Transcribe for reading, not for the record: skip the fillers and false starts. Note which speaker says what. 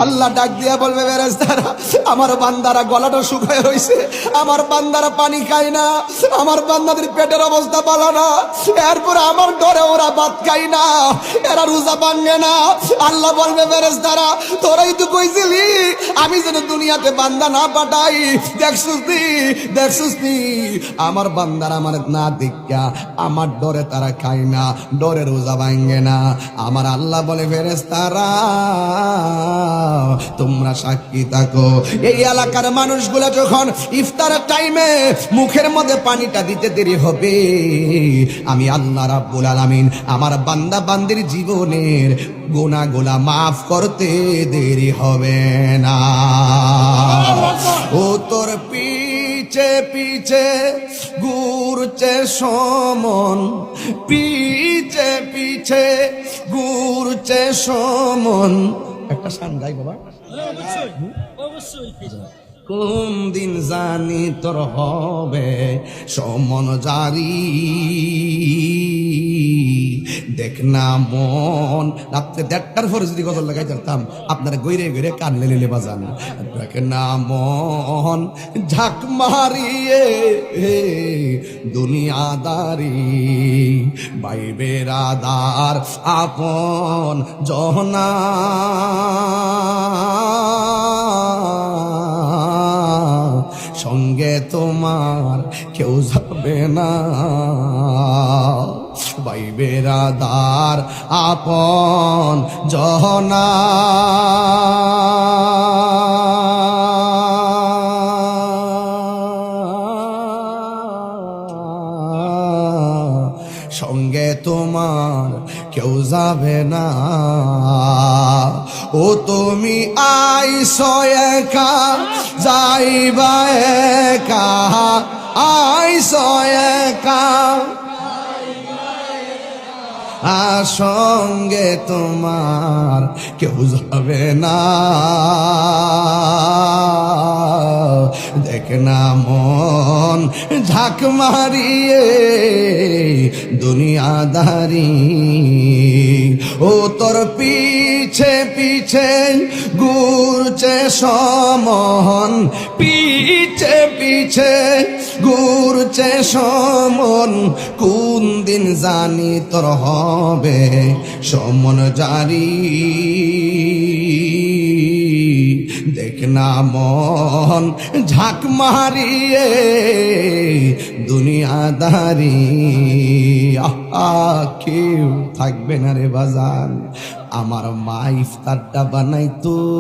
Speaker 1: আল্লাহ ডাক দিয়া বলবে ফেরেশতারা আমার বান্দারা গলাটা শুকায় রইছে, আমার বান্দারা পানি খায় না, আমার বান্দাদের পেটের অবস্থা ভালো না, এরপরে আমার ডরে ওরা ভাত খায় না, এরা রোজা ভাঙে না। আল্লাহ বলবে ফেরেশতারা তোরাই তো কইছিলি আমি যেন দুনিয়াতে বান্দা না পাঠাই, দেখছুস নি আমার বান্দারা আমার না দেখা আমার ডরে তারা খায় না, ডরে রোজা ভাঙে না। আমার আল্লাহ বলে ফেরেশতারা তোমরা সাক্ষী থাকো, এই এলাকার মানুষগুলো যখন ইফতারের টাইমে মুখের মধ্যে পানিটা দিতে দেরি হবে, আমি আল্লাহ রাব্বুল আলামিন আমার বান্দা বান্দির জীবনের গুনাহগুলো মাফ করতে দেরি হবে না। ও তোর পিছে পিছে ঘুরছে সমন, পিছে পিছে ঘুরছে সমন। একটা শান গাই বাবা, কোন দিন জানি তোর হবে সমন জারি, দেখ না মন। রাত্রে 1:30টার পরে যদি গজল লাগাই যেতাম আপনারা গইরে গইরে কান লেলে বাজান। দেখ না মন ঝাঁক মারিয়ে দুনিয়াদারি, ভাই বেরাদার আপন জহনা, সঙ্গে তোমার কেউ যাবে না, ভাই বেরাদার আপন জহনা। সঙ্গে তোমার কেউ যাবে না। ও তুমি আইসো একা যাইবা একা, আইসো একা সঙ্গে তোমার কেউ যাবে না। দেখ না মন ঝাঁক মারিয়ে দুনিয়াদারি, ও তোর পিছে পিছে ঘুরছে সমন, পিছে পিছে ঘুরছে সমন, কোন দিন জানি তোর হবে সমন জারি। দেখ না মন ঝাঁক মারিয়ে দুনিয়াদারি, কেউ থাকবে না রে বাজান। আমার মা ইফতারটা বানাইতো